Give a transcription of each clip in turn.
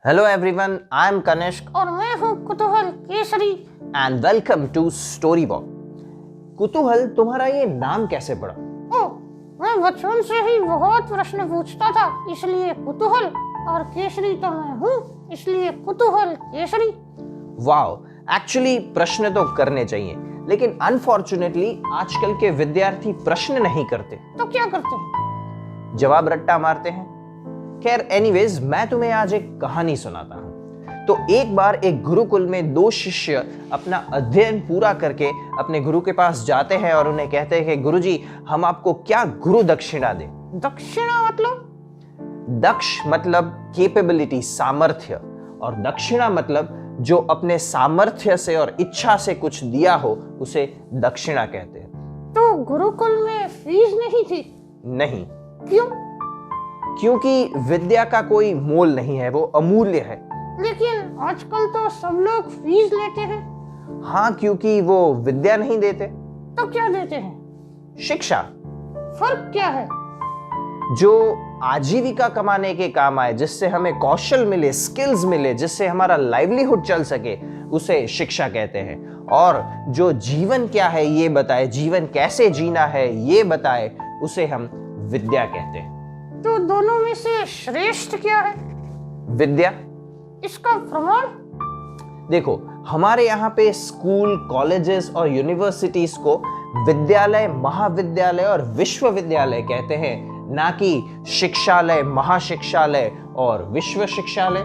Hello everyone, I am Kanishk और मैं हूँ कुतूहल Kesari. and welcome to Storybox। कुतूहल, तुम्हारा ये नाम कैसे पड़ा? ओ, मैं बचपन से ही बहुत प्रश्न पूछता था, इसलिए कुतूहल, और केसरी तो मैं हूँ, इसलिए कुतूहल केसरी। वाओ, एक्चुअली प्रश्न तो करने चाहिए, लेकिन अनफॉर्चुनेटली आजकल के विद्यार्थी प्रश्न नहीं करते, तो क्या करते हैं? जवाब रट्टा मारते हैं। खैर एनीवेज, मैं तुम्हें आज एक कहानी सुनाता हूँ। तो एक बार एक गुरुकुल में दो शिष्य अपना अध्ययन पूरा करके अपने गुरु के पास जाते हैं और उन्हें कहते हैं कि गुरुजी, हम आपको क्या गुरु दक्षिणा दें। दक्षिणा मतलब? दक्ष मतलब केपेबिलिटी, सामर्थ्य, और दक्षिणा मतलब जो अपने सामर्थ्य से और इच्छा से कुछ दिया हो उसे दक्षिणा कहते हैं। तो गुरुकुल में फीस नहीं थी? नहीं। क्यों? क्योंकि विद्या का कोई मोल नहीं है, वो अमूल्य है। लेकिन आजकल तो सब लोग फीस लेते हैं। हाँ, क्योंकि वो विद्या नहीं देते। तो क्या देते हैं? शिक्षा। फर्क क्या है? जो आजीविका कमाने के काम आए, जिससे हमें कौशल मिले, स्किल्स मिले, जिससे हमारा लाइवलीहुड चल सके, उसे शिक्षा कहते हैं। और जो जीवन क्या है ये बताए, जीवन कैसे जीना है ये बताए, उसे हम विद्या कहते हैं। तो दोनों में से श्रेष्ठ क्या है? विद्या। इसका प्रमाण? देखो, हमारे यहाँ पे स्कूल, कॉलेजेस और यूनिवर्सिटीज को विद्यालय, महाविद्यालय और विश्वविद्यालय कहते हैं, ना कि शिक्षालय, महाशिक्षालय और विश्व शिक्षालय।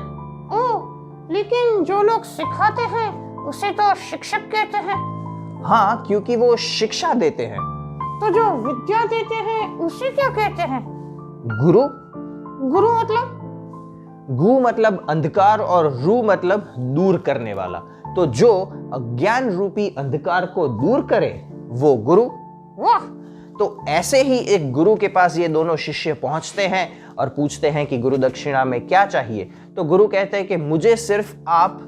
ओह, लेकिन जो लोग सिखाते हैं उसे तो शिक्षक कहते हैं। हाँ, क्योंकि वो शिक्षा देते हैं। तो जो विद्या देते हैं उसे क्या कहते हैं? गुरु। गुरु मतलब? गु मतलब अंधकार और रू मतलब दूर करने वाला। तो जो अज्ञान रूपी अंधकार को दूर करे वो गुरु। वाह! तो ऐसे ही एक गुरु के पास ये दोनों शिष्य पहुंचते हैं और पूछते हैं कि गुरु दक्षिणा में क्या चाहिए। तो गुरु कहते हैं कि मुझे सिर्फ आप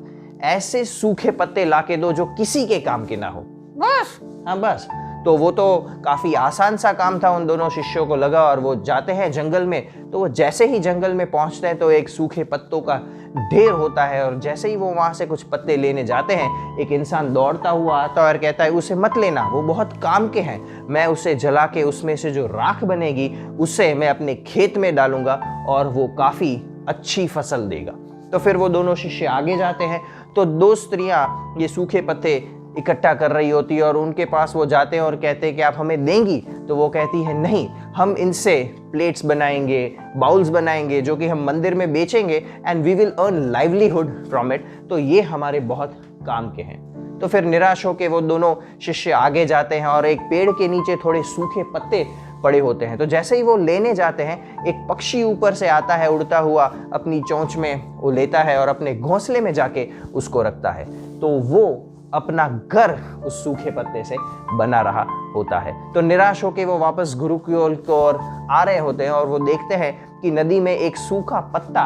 ऐसे सूखे पत्ते लाके दो जो किसी के काम के ना हो। बस? हाँ, बस। तो वो तो काफी आसान सा काम था, उन दोनों शिष्यों को लगा, और वो जाते हैं जंगल में। तो वो जैसे ही जंगल में पहुंचते हैं तो एक सूखे पत्तों का ढेर होता है, और जैसे ही वो वहां से कुछ पत्ते लेने जाते हैं, एक इंसान दौड़ता हुआ आता है और कहता है उसे मत लेना, वो बहुत काम के हैं, मैं उसे जला के उसमें से जो राख बनेगी उसे मैं अपने खेत में डालूंगा और वो काफी अच्छी फसल देगा। तो फिर वो दोनों शिष्य आगे जाते हैं। तो दो स्त्रियां ये सूखे पत्ते इकट्ठा कर रही होती है और उनके पास वो जाते हैं और कहते हैं कि आप हमें देंगी। तो वो कहती है नहीं, हम इनसे प्लेट्स बनाएंगे, बाउल्स बनाएंगे, जो कि हम मंदिर में बेचेंगे, and we will earn livelihood from it. तो ये हमारे बहुत काम के हैं। तो फिर निराश होकर वो दोनों शिष्य आगे जाते हैं और एक पेड़ के नीचे थोड़े सूखे पत्ते पड़े होते हैं। तो जैसे ही वो लेने जाते हैं, एक पक्षी ऊपर से आता है उड़ता हुआ, अपनी चोंच में वो लेता है और अपने घोंसले में जाके उसको रखता है। तो वो अपना घर उस सूखे पत्ते से बना रहा होता है। तो निराश होकर वो वापस गुरुकुल की ओर आ रहे होते हैं और वो देखते हैं कि नदी में एक सूखा पत्ता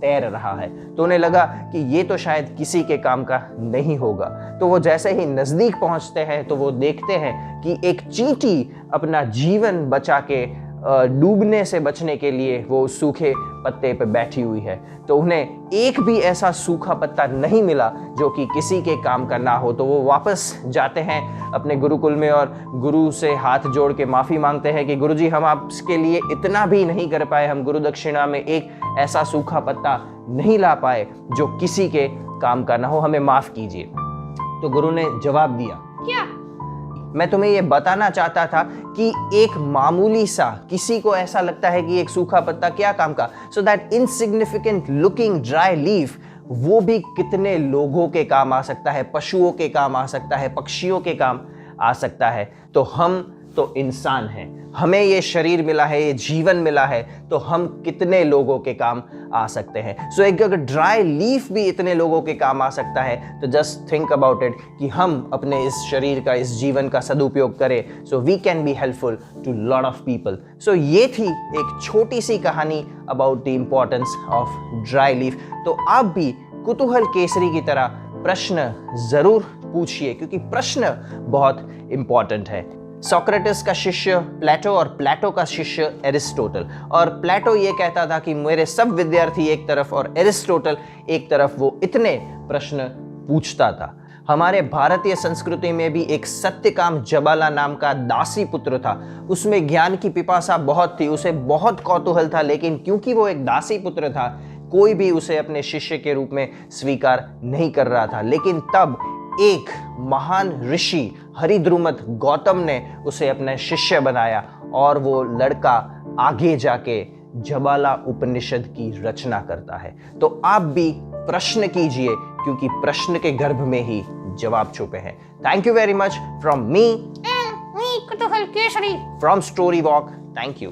तैर रहा है। तो उन्हें लगा कि ये तो शायद किसी के काम का नहीं होगा। तो वो जैसे ही नजदीक पहुंचते हैं तो वो देखते हैं कि एक चींटी अपना जीवन बचा के डूबने से बचने के लिए वो सूखे पत्ते पे बैठी हुई है। तो उन्हें एक भी ऐसा सूखा पत्ता नहीं मिला जो कि किसी के काम का ना हो। तो वो वापस जाते हैं अपने गुरुकुल में और गुरु से हाथ जोड़ के माफ़ी मांगते हैं कि गुरुजी, हम आपके लिए इतना भी नहीं कर पाए, हम गुरु दक्षिणा में एक ऐसा सूखा पत्ता नहीं ला पाए जो किसी के काम का ना हो, हमें माफ़ कीजिए। तो गुरु ने जवाब दिया, क्या? मैं तुम्हें यह बताना चाहता था कि एक मामूली सा, किसी को ऐसा लगता है कि एक सूखा पत्ता क्या काम का, so that insignificant looking dry leaf, वो भी कितने लोगों के काम आ सकता है, पशुओं के काम आ सकता है, पक्षियों के काम आ सकता है। तो हम तो इंसान हैं, हमें ये शरीर मिला है, ये जीवन मिला है, तो हम कितने लोगों के काम आ सकते हैं। सो एक अगर ड्राई लीफ भी इतने लोगों के काम आ सकता है, तो जस्ट थिंक अबाउट इट कि हम अपने इस शरीर का, इस जीवन का सदुपयोग करें, so we can be helpful to lot of people. So ये थी एक छोटी सी कहानी about the importance of dry leaf. तो आप भी कुतूहल केसरी की तरह प्रश्न जरूर पूछिए, क्योंकि प्रश्न बहुत इंपॉर्टेंट है। सोक्रेटिस का शिष्य प्लेटो और प्लेटो का शिष्य एरिस्टोटल। और प्लेटो ये कहता था कि मेरे सब विद्यार्थी एक तरफ और एरिस्टोटल एक तरफ, वो इतने प्रश्न पूछता था। हमारे भारतीय संस्कृति में भी एक सत्यकाम जबाला नाम का दासी पुत्र था। उसमें ज्ञान की पिपासा बहुत थी, उसे बहुत कौतूहल था, लेकिन क्योंकि वो एक दासी पुत्र था कोई भी उसे अपने शिष्य के रूप में स्वीकार नहीं कर रहा था। लेकिन तब एक महान ऋषि हरिद्रुमत गौतम ने उसे अपना शिष्य बनाया और वो लड़का आगे जाके जबाला उपनिषद की रचना करता है। तो आप भी प्रश्न कीजिए, क्योंकि प्रश्न के गर्भ में ही जवाब छुपे हैं। Thank you very much from me Kutuhal Kesari. From story walk. Thank you.